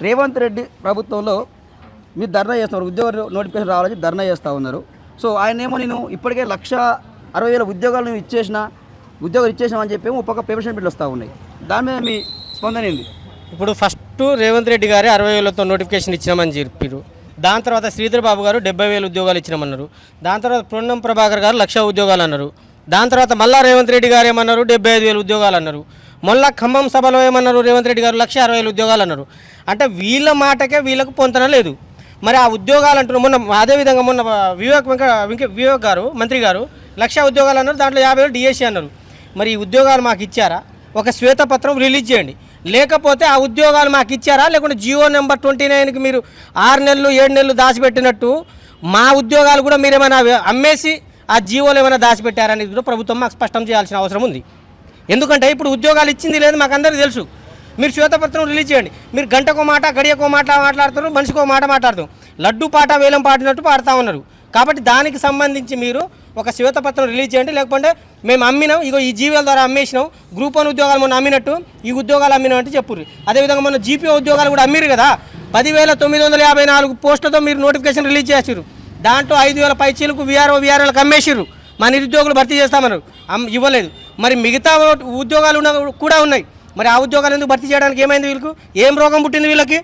రేవంత్ రెడ్డి ప్రభుత్వంలో మీరు ధర్నా చేస్తున్నారు, ఉద్యోగ నోటిఫికేషన్ రావాలని ధర్నా చేస్తూ ఉన్నారు. సో ఆయన ఏమో నేను ఇప్పటికే 1,60,000 ఉద్యోగాలు నువ్వు ఉద్యోగాలు ఇచ్చేసామని చెప్పి ఒక పేపర్ బిల్లు వస్తూ ఉన్నాయి. దాని మీద మీ స్పందన ఏంది? ఇప్పుడు ఫస్ట్ రేవంత్ రెడ్డి గారే 60,000తో నోటిఫికేషన్ ఇచ్చినామని చెప్పారు. దాని తర్వాత శ్రీధర్ బాబు గారు 70,000 ఉద్యోగాలు ఇచ్చినామన్నారు. దాని తర్వాత పొన్నం ప్రభాకర్ గారు 1,00,000 ఉద్యోగాలు అన్నారు. దాని తర్వాత మళ్ళా రేవంత్ రెడ్డి గారు ఏమన్నారు, 75,000 ఉద్యోగాలు అన్నారు. మొన్న ఖమ్మం సభలో ఏమన్నారు, రేవంత్ రెడ్డి గారు 1,60,000 ఉద్యోగాలు అన్నారు. అంటే వీళ్ళ మాటకే వీళ్ళకు పొంతన లేదు. మరి ఆ ఉద్యోగాలు అంటున్నారు. మొన్న అదేవిధంగా మొన్న వివేక్ గారు మంత్రి గారు 1,00,000 ఉద్యోగాలు అన్నారు, దాంట్లో 50,000 డిఎస్సీ అన్నారు. మరి ఈ ఉద్యోగాలు మాకు ఇచ్చారా? ఒక శ్వేతపత్రం రిలీజ్ చేయండి. లేకపోతే ఆ ఉద్యోగాలు మాకు ఇచ్చారా, లేకుంటే జియో నెంబర్ 29కి మీరు 6 నెలలు 7 నెలలు దాచిపెట్టినట్టు మా ఉద్యోగాలు కూడా మీరేమైనా అమ్మేసి ఆ జియోలు ఏమైనా దాచిపెట్టారనేది కూడా ప్రభుత్వం మాకు స్పష్టం చేయాల్సిన అవసరం ఉంది. ఎందుకంటే ఇప్పుడు ఉద్యోగాలు ఇచ్చింది లేదు మాకు అందరికీ తెలుసు. మీరు శ్వేతపత్రం రిలీజ్ చేయండి. మీరు గంటకో మాట గడియకో మాట మాట్లాడుతారు, మనిషికో మాట మాట్లాడుతారు, లడ్డు పాట వేలం పాడినట్టు పాడుతూ ఉన్నారు. కాబట్టి దానికి సంబంధించి మీరు ఒక శ్వేతపత్రం రిలీజ్ చేయండి. లేకపోతే మేము అమ్మినాం, ఇగో ఈ జీవోల ద్వారా అమ్మేసినాం, గ్రూప్ 1 ఉద్యోగాలు మొన్న అమ్మినట్టు ఈ ఉద్యోగాలు అమ్మినాం అంటే చెప్పుర్రి. అదేవిధంగా మొన్న జీపీఓ ఉద్యోగాలు కూడా అమ్మిరు కదా, 10,954 పోస్టులతో మీరు నోటిఫికేషన్ రిలీజ్ చేసిర్రు. దాంట్లో 5,000 పైచీలకు వీఆర్ఓలకు అమ్మేసిర్రు. మా నిరుద్యోగులు భర్తీ చేస్తామన్నారు, ఇవ్వలేదు. మరి మిగతా ఉద్యోగాలు కూడా ఉన్నాయి. మరి ఆ ఉద్యోగాలు ఎందుకు భర్తీ చేయడానికి ఏమైంది? వీళ్ళకు ఏం రోగం పుట్టింది వీళ్ళకి?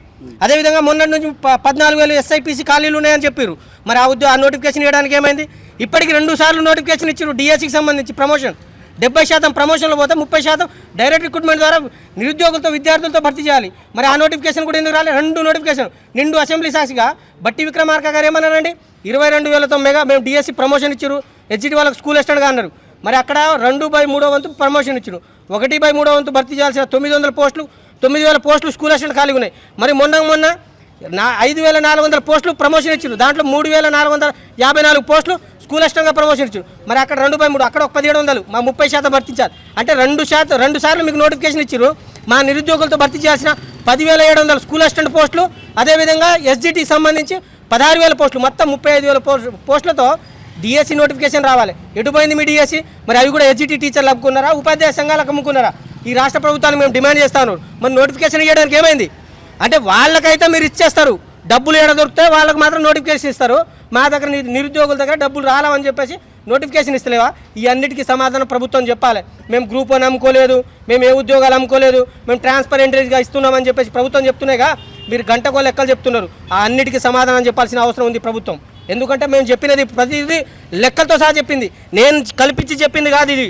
అదేవిధంగా మొన్నటి నుంచి 14,000 ఎస్ఐపిసి ఖాళీలు ఉన్నాయని చెప్పారు. మరి ఆ నోటిఫికేషన్ ఇవ్వడానికి ఏమైంది? ఇప్పటికి 2 సార్లు నోటిఫికేషన్ ఇచ్చారు. డిఎస్సికి సంబంధించి ప్రమోషన్ 70% ప్రమోషన్లు పోతే 30% డైరెక్ట్ రిక్రూట్మెంట్ ద్వారా నిరుద్యోగులతో విద్యార్థులతో భర్తీ చేయాలి. మరి ఆ నోటిఫికేషన్ కూడా ఎందుకు రాలేదు? 2 నోటిఫికేషన్ నిండు అసెంబ్లీ సాక్షిగా బట్టి విక్రమార్క గారు ఏమన్నారండి, 22,000తో మేము డిఎస్సి ప్రమోషన్ ఇచ్చారు, హెచ్జిటి వాళ్ళకి స్కూల్ అసిస్టెంట్గా అన్నారు. మరి అక్కడ 2/3 వంతు ప్రమోషన్ ఇచ్చారు. 1/3 వంతు భర్తీ చేయాల్సిన 900 పోస్టులు 9,000 పోస్టులు స్కూల్ అసిస్టెంట్ ఖాళీ ఉన్నాయి. మరి మొన్న 5,400 పోస్టులు ప్రమోషన్ ఇచ్చారు. దాంట్లో 3,454 పోస్టులు స్కూల్ అసిస్టెంట్గా ప్రమోషన్ ఇచ్చారు. మరి అక్కడ 2/3 అక్కడ ఒక 1,700 మా 30% భర్తించాలి. అంటే 2 సార్లు మీకు నోటిఫికేషన్ ఇచ్చారు. మా నిరుద్యోగులతో భర్తీ చేయాల్సిన 10,700 స్కూల్ అసిస్టెంట్ పోస్టులు, అదేవిధంగా ఎస్జిటికి సంబంధించి 16,000 పోస్టులు, మొత్తం 35,000 పోస్టులతో డిఎస్సి నోటిఫికేషన్ రావాలి. ఎటుపోయింది మీ డిఎస్సి? మరి అవి కూడా ఎస్జిటి టీచర్లు అమ్ముకున్నారా, ఉపాధ్యాయ సంఘాలకు అమ్ముకున్నారా? ఈ రాష్ట్ర ప్రభుత్వాన్ని మేము డిమాండ్ చేస్తాను. మరి నోటిఫికేషన్ ఇవ్వడానికి ఏమైంది? అంటే వాళ్ళకైతే మీరు ఇచ్చేస్తారు, డబ్బులు ఏడ దొరికితే వాళ్ళకి మాత్రం నోటిఫికేషన్ ఇస్తారు. మా దగ్గర నిరుద్యోగుల దగ్గర డబ్బులు రాలేవని చెప్పేసి నోటిఫికేషన్ ఇస్తలేవా? ఈ అన్నిటికీ సమాధానం ప్రభుత్వం చెప్పాలి. మేము గ్రూప్ 1 అమ్ముకోలేదు, మేము ఏ ఉద్యోగాలు అమ్ముకోలేదు, మేము ట్రాన్స్పరెంట్గా ఇస్తున్నామని చెప్పేసి ప్రభుత్వం చెప్తున్నాయిగా. మీరు గంటకో లెక్కలు చెప్తున్నారు. ఆ అన్నిటికీ సమాధానం చెప్పాల్సిన అవసరం ఉంది ప్రభుత్వం. ఎందుకంటే మేము చెప్పినది ప్రతిదీ లెక్కలతో సహా చెప్పింది, నేను కల్పించి చెప్పింది కాదు ఇది.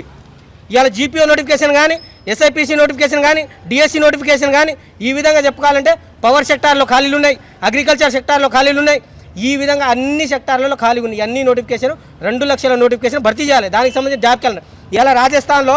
ఇవాళ జీపీఓ నోటిఫికేషన్ కానీ, ఎస్ఐపిసి నోటిఫికేషన్ కానీ, డిఎస్సి నోటిఫికేషన్ కానీ, ఈ విధంగా చెప్పుకోవాలంటే పవర్ సెక్టార్లో ఖాళీలు ఉన్నాయి, అగ్రికల్చర్ సెక్టార్లో ఖాళీలు ఉన్నాయి. ఈ విధంగా అన్ని సెక్టార్లలో ఖాళీ ఉన్నాయి. అన్ని నోటిఫికేషన్ 2 లక్షల నోటిఫికేషన్ భర్తీ చేయాలి. దానికి సంబంధించి జాబ్ క్యాలెండర్ ఇలా రాజస్థాన్లో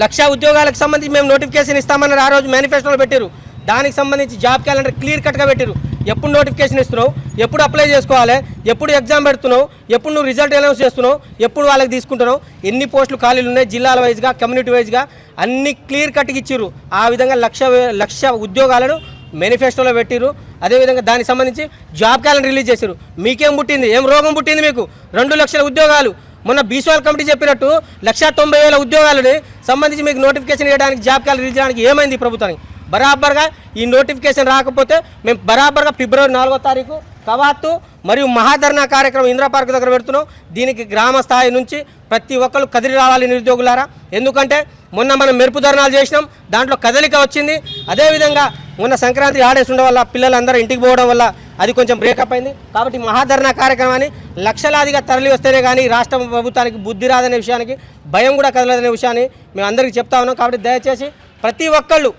1,00,000 ఉద్యోగాలకు సంబంధించి మేము నోటిఫికేషన్ ఇస్తామన్నారు. ఆ రోజు మేనిఫెస్టోలో పెట్టారు. దానికి సంబంధించి జాబ్ క్యాలెండర్ క్లియర్ కట్గా పెట్టారు. ఎప్పుడు నోటిఫికేషన్ ఇస్తున్నావు, ఎప్పుడు అప్లై చేసుకోవాలి, ఎప్పుడు ఎగ్జామ్ పెడుతున్నావు, ఎప్పుడు నువ్వు రిజల్ట్ అనౌన్స్ చేస్తున్నావు, ఎప్పుడు వాళ్ళకి తీసుకుంటున్నావు, ఎన్ని పోస్టులు ఖాళీలు ఉన్నాయి, జిల్లాల వైజ్గా కమ్యూనిటీ వైజ్గా అన్ని క్లియర్ కట్గా ఇచ్చారు. ఆ విధంగా 1,00,000 ఉద్యోగాలను మేనిఫెస్టోలో పెట్టిరు. అదేవిధంగా దానికి సంబంధించి జాబ్ క్యాలెండర్ రిలీజ్ చేశారు. మీకేం పుట్టింది? ఏం రోగం పుట్టింది మీకు? 2 లక్షల ఉద్యోగాలు మొన్న బీసీవాల్ కమిటీ చెప్పినట్టు 1,90,000 ఉద్యోగాలని సంబంధించి మీకు నోటిఫికేషన్ ఇవ్వడానికి జాబ్ క్యాలెండర్ రిలీజ్ చేయడానికి ఏమైంది ప్రభుత్వానికి? బరాబర్గా ఈ నోటిఫికేషన్ రాకపోతే మేము బరాబర్గా ఫిబ్రవరి 4వ తారీఖు కవాతు మరియు మహాధర్నా కార్యక్రమం ఇందిరా పార్క్ దగ్గర పెడుతున్నాం. దీనికి గ్రామ స్థాయి నుంచి ప్రతి ఒక్కరు కదిలి రావాలి నిరుద్యోగులారా. ఎందుకంటే మొన్న మనం మెరుపు ధర్నాలు చేసినాం, దాంట్లో కదలిక వచ్చింది. అదేవిధంగా మొన్న సంక్రాంతి హాలిడేస్ ఉండడం వల్ల పిల్లలందరూ ఇంటికి పోవడం వల్ల అది కొంచెం బ్రేకప్ అయింది. కాబట్టి మహాధర్నా కార్యక్రమాన్ని లక్షలాదిగా తరలి వస్తేనే కానీ రాష్ట్ర ప్రభుత్వానికి బుద్ధి రాదనే విషయానికి, భయం కూడా కదలదనే విషయాన్ని మేము అందరికీ చెప్తా ఉన్నాం. కాబట్టి దయచేసి ప్రతి ఒక్కళ్ళు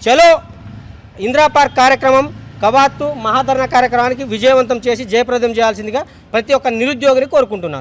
చలో ఇందిరా పార్క్ కార్యక్రమం, కవాతు మహాధర్నా కార్యక్రమానికి విజయవంతం చేసి జయప్రదం చేయాల్సిందిగా ప్రతి ఒక్క నిరుద్యోగిని కోరుకుంటున్నాను.